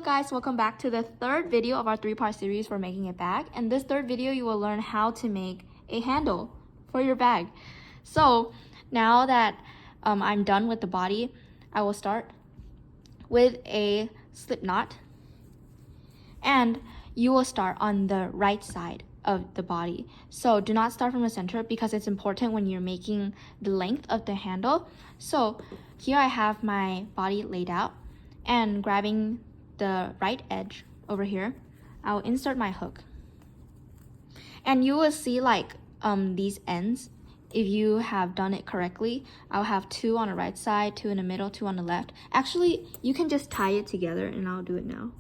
guys, welcome back to the third video of our three-part series for making a bag. In this third video, you will learn how to make a handle for your bag. So now that I'm done with the body, I will start with a slip knot, and you will start on the right side of the body. So do not start from the center because it's important when you're making the length of the handle. So here I have my body laid out, and grabbing the right edge over here, I'll insert my hook. And you will see like these ends, if you have done it correctly, I'll have 2 on the right side, 2 in the middle, 2 on the left. Actually, you can just tie it together, and I'll do it now.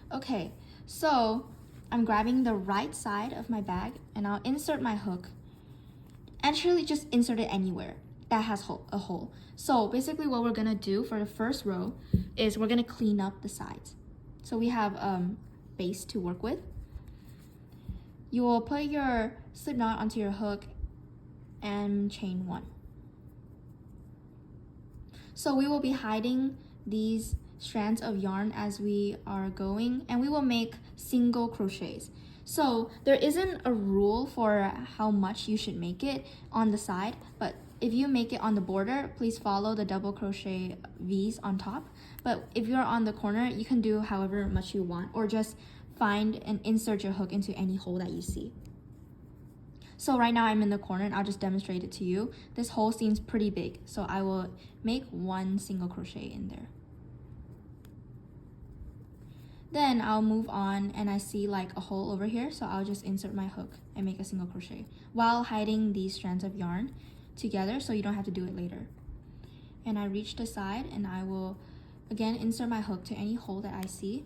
Okay, so I'm grabbing the right side of my bag and I'll insert my hook. Actually, just insert it anywhere that has a hole. So basically what we're gonna do for the first row is we're gonna clean up the sides. So we have base to work with. You will put your slip knot onto your hook and chain 1. So we will be hiding these strands of yarn as we are going, and we will make single crochets. So there isn't a rule for how much you should make it on the side, but if you make it on the border, please follow the double crochet V's on top. But if you're on the corner, you can do however much you want, or just find and insert your hook into any hole that you see. So right now I'm in the corner and I'll just demonstrate it to you. This hole seems pretty big, so I will make 1 single crochet in there. Then I'll move on and I see like a hole over here, so I'll just insert my hook and make a single crochet while hiding these strands of yarn together so you don't have to do it later. And I reach the side and I will again insert my hook to any hole that I see.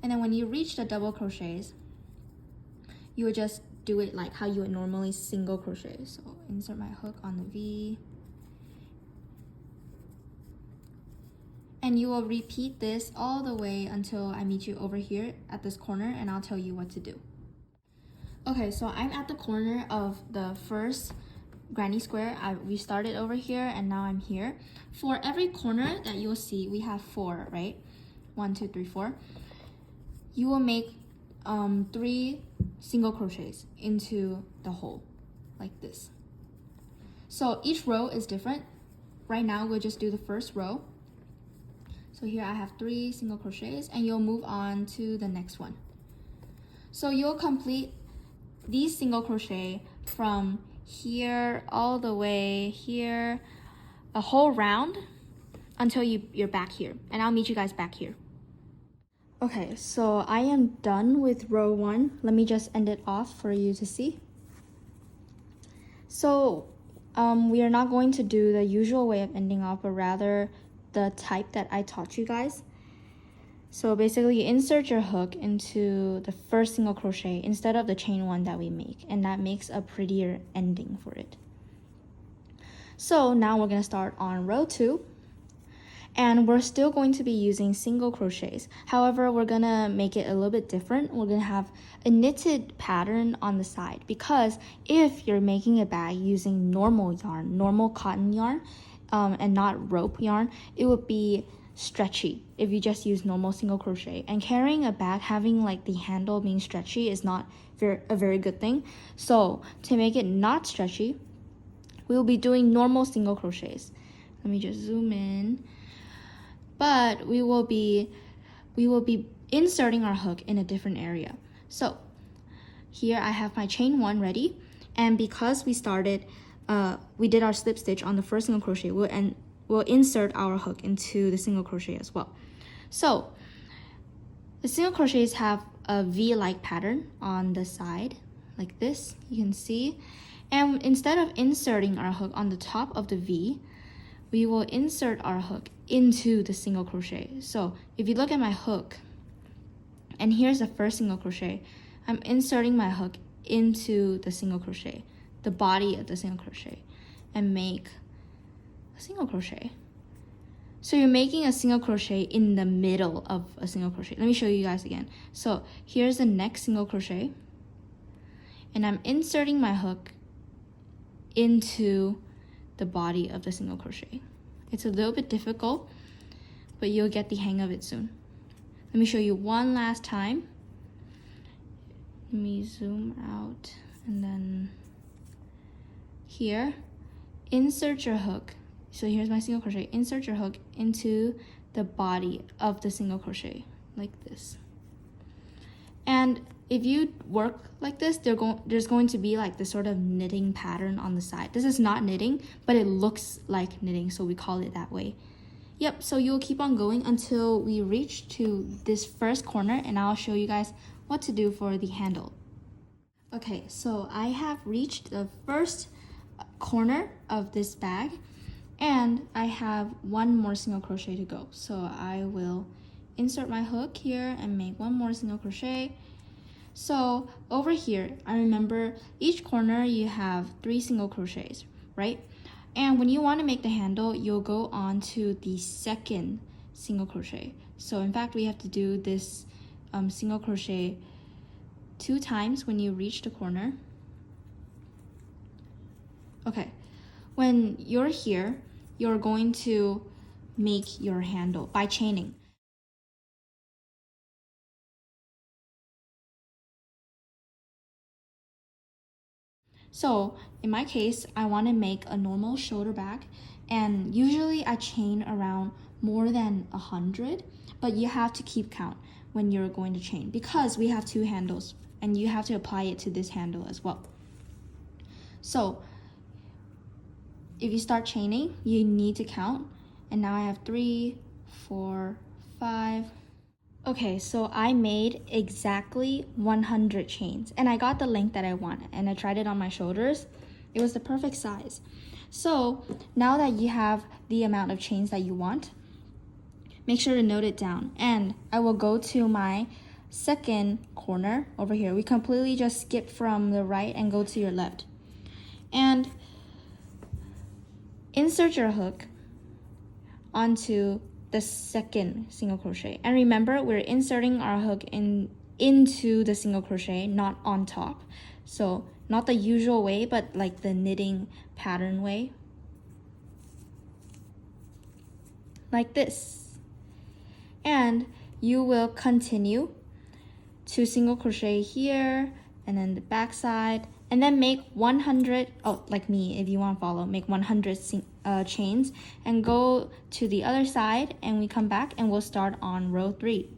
And then when you reach the double crochets, you would just do it like how you would normally single crochet. So insert my hook on the V. And you will repeat this all the way until I meet you over here at this corner, and I'll tell you what to do. Okay, so I'm at the corner of the first granny square. We started over here and now I'm here. For every corner that you'll see, we have 4, right? 1, 2, 3, 4. You will make 3 single crochets into the hole, like this. So each row is different. Right now, we'll just do the first row. So here I have 3 single crochets, and you'll move on to the next one. So you'll complete these single crochet from here all the way here, a whole round until you're back here, and I'll meet you guys back here. Okay, so I am done with row 1. Let me just end it off for you to see. So we are not going to do the usual way of ending off, but rather the type that I taught you guys. So basically you insert your hook into the first single crochet instead of the chain 1 that we make, and that makes a prettier ending for it. So now we're going to start on row 2, and we're still going to be using single crochets. However, we're going to make it a little bit different. We're going to have a knitted pattern on the side, because if you're making a bag using normal yarn, normal cotton yarn, and not rope yarn, it would be stretchy if you just use normal single crochet. And carrying a bag having like the handle being stretchy is not a very good thing. So to make it not stretchy, we will be doing normal single crochets. Let me just zoom in. But we will be inserting our hook in a different area. So here I have my chain 1 ready, and because we did our slip stitch on the first single crochet, we'll insert our hook into the single crochet as well. So the single crochets have a V-like pattern on the side, like this, you can see. And instead of inserting our hook on the top of the V, we will insert our hook into the single crochet. So if you look at my hook, and here's the first single crochet, I'm inserting my hook into the single crochet, the body of the single crochet, and make a single crochet. So you're making a single crochet in the middle of a single crochet. Let me show you guys again. So here's the next single crochet, and I'm inserting my hook into the body of the single crochet. It's a little bit difficult, but you'll get the hang of it soon. Let me show you one last time. Let me zoom out, and then here, insert your hook. So here's my single crochet. Insert your hook into the body of the single crochet like this. And if you work like this, there's going to be like this sort of knitting pattern on the side. This is not knitting, but it looks like knitting, so we call it that way. Yep, so you'll keep on going until we reach to this first corner, and I'll show you guys what to do for the handle. Okay, so I have reached the first corner of this bag, and I have one more single crochet to go. So I will insert my hook here and make one more single crochet. So over here, I remember each corner you have 3 single crochets, right? And when you want to make the handle, you'll go on to the second single crochet. So in fact, we have to do this single crochet 2 times when you reach the corner. Okay, when you're here, you're going to make your handle by chaining. So in my case, I want to make a normal shoulder bag, and usually I chain around more than 100, but you have to keep count when you're going to chain because we have 2 handles and you have to apply it to this handle as well. So if you start chaining, you need to count, and now I have 3, 4, 5. Okay, so I made exactly 100 chains, and I got the length that I want, and I tried it on my shoulders. It was the perfect size. So now that you have the amount of chains that you want, make sure to note it down, and I will go to my second corner over here. We completely just skip from the right and go to your left, and insert your hook onto the second single crochet. And remember, we're inserting our hook into the single crochet, not on top. So not the usual way, but like the knitting pattern way. Like this. And you will continue to single crochet here, and then the back side, and then make 100, oh, like me, if you want to follow, make 100 chains, and go to the other side, and we come back and we'll start on row 3.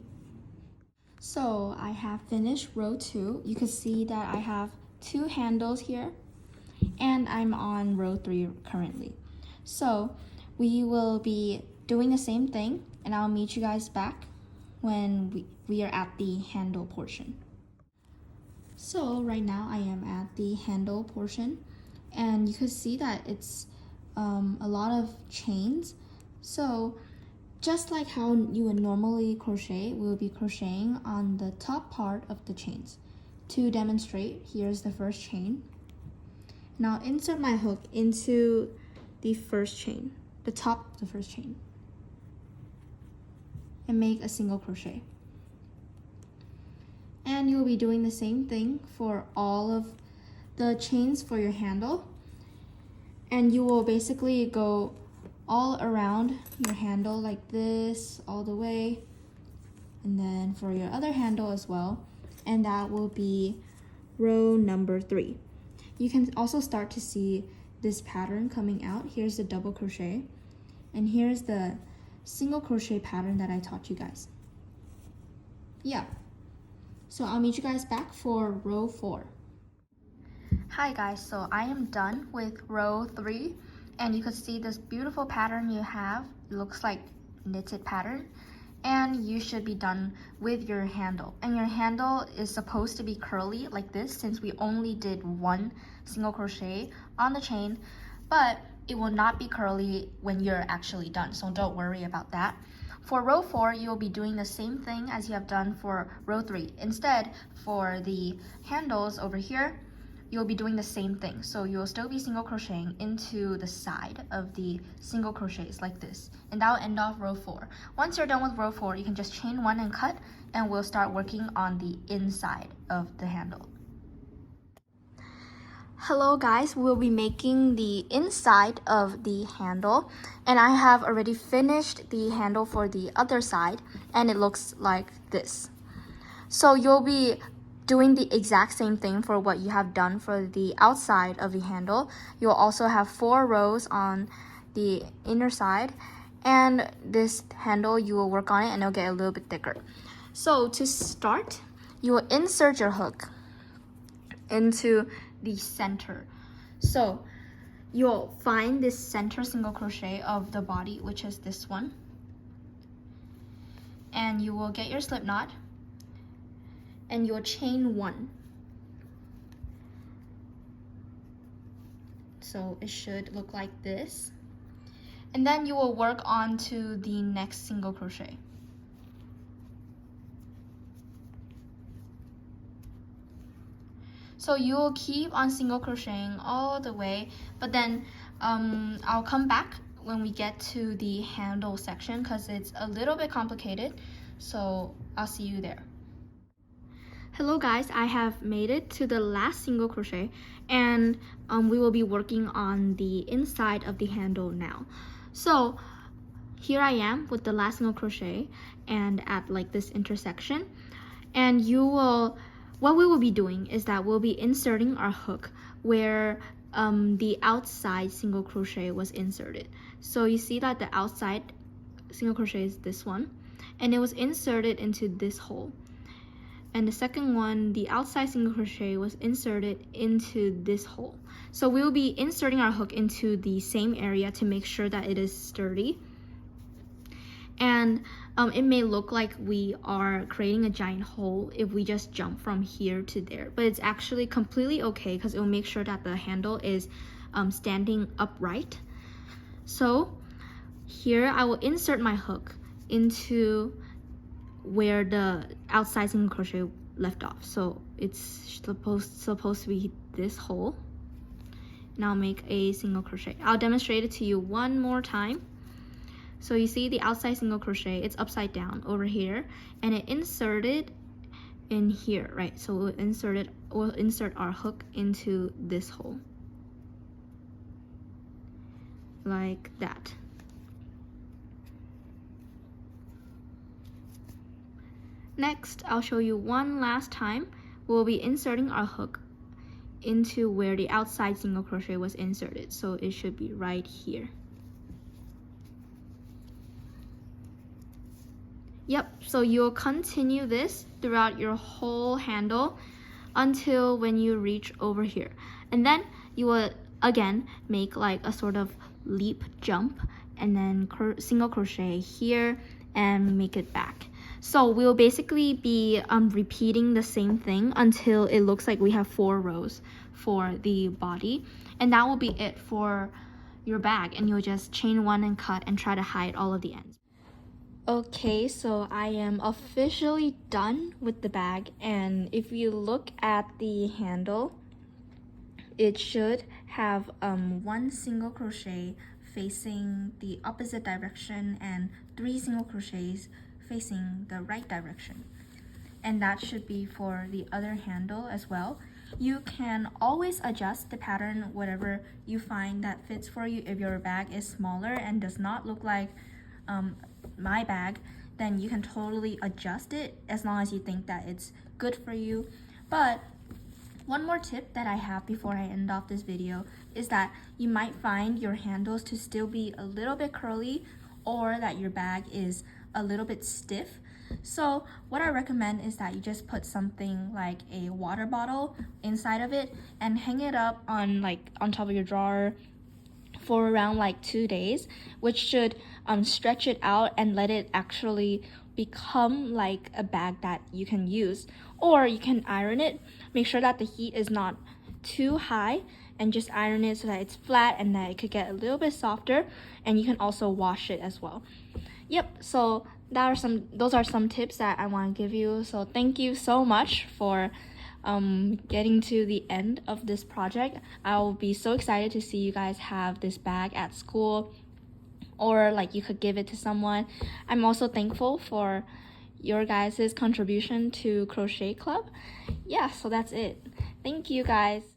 So I have finished row 2. You can see that I have 2 handles here, and I'm on row 3 currently. So we will be doing the same thing, and I'll meet you guys back when we are at the handle portion. So right now I am at the handle portion, and you can see that it's a lot of chains. So just like how you would normally crochet, we'll be crocheting on the top part of the chains. To demonstrate, here's the first chain. Now insert my hook into the first chain, the top of the first chain, and make a single crochet. And you'll be doing the same thing for all of the chains for your handle. And you will basically go all around your handle like this, all the way. And then for your other handle as well. And that will be row number 3. You can also start to see this pattern coming out. Here's the double crochet. And here's the single crochet pattern that I taught you guys. Yeah. So I'll meet you guys back for row 4. Hi guys, so I am done with row 3, and you can see this beautiful pattern you have. It looks like knitted pattern, and you should be done with your handle. And your handle is supposed to be curly like this, since we only did 1 single crochet on the chain, but it will not be curly when you're actually done, so don't worry about that. For row 4, you'll be doing the same thing as you have done for row 3. Instead, for the handles over here, you'll be doing the same thing. So you'll still be single crocheting into the side of the single crochets like this, and that will end off row 4. Once you're done with row 4, you can just chain 1 and cut, and we'll start working on the inside of the handle. Hello guys, we'll be making the inside of the handle, and I have already finished the handle for the other side, and it looks like this. So you'll be doing the exact same thing for what you have done for the outside of the handle. You'll also have 4 rows on the inner side, and this handle, you will work on it and it'll get a little bit thicker. So to start, you will insert your hook into the center. So you'll find this center single crochet of the body, which is this one, and you will get your slip knot and you'll chain 1. So it should look like this, and then you will work on to the next single crochet. So you will keep on single crocheting all the way, but then I'll come back when we get to the handle section because it's a little bit complicated. So I'll see you there. Hello guys, I have made it to the last single crochet, and we will be working on the inside of the handle now. So here I am with the last single crochet and at like this intersection, and what we will be doing is that we'll be inserting our hook where the outside single crochet was inserted. So you see that the outside single crochet is this one, and it was inserted into this hole. And the second one, the outside single crochet was inserted into this hole. So we'll be inserting our hook into the same area to make sure that it is sturdy. And it may look like we are creating a giant hole if we just jump from here to there, but it's actually completely okay because it will make sure that the handle is standing upright. So here I will insert my hook into where the outside single crochet left off. So it's supposed to be this hole. And I'll make a single crochet. I'll demonstrate it to you one more time. So you see the outside single crochet, it's upside down over here, and it inserted in here, right? So we'll insert our hook into this hole like that. Next, I'll show you one last time. We'll be inserting our hook into where the outside single crochet was inserted. So it should be right here. Yep, so you'll continue this throughout your whole handle until when you reach over here. And then you will again make like a sort of leap jump and then single crochet here and make it back. So we'll basically be repeating the same thing until it looks like we have 4 rows for the body. And that will be it for your bag, and you'll just chain 1 and cut and try to hide all of the ends. Okay, so I am officially done with the bag, and if you look at the handle, it should have 1 single crochet facing the opposite direction and 3 single crochets facing the right direction. And that should be for the other handle as well. You can always adjust the pattern whatever you find that fits for you. If your bag is smaller and does not look like my bag, then you can totally adjust it as long as you think that it's good for you. But one more tip that I have before I end off this video is that you might find your handles to still be a little bit curly, or that your bag is a little bit stiff. So what I recommend is that you just put something like a water bottle inside of it and hang it up on top of your drawer for around like 2 days, which should stretch it out and let it actually become like a bag that you can use. Or you can iron it. Make sure that the heat is not too high, and just iron it so that it's flat and that it could get a little bit softer, and you can also wash it as well. Yep, so those are some tips that I want to give you. So thank you so much for getting to the end of this project. I'll be so excited to see you guys have this bag at school, or like you could give it to someone. I'm also thankful for your guys' contribution to Crochet Club. Yeah, so that's it. Thank you guys.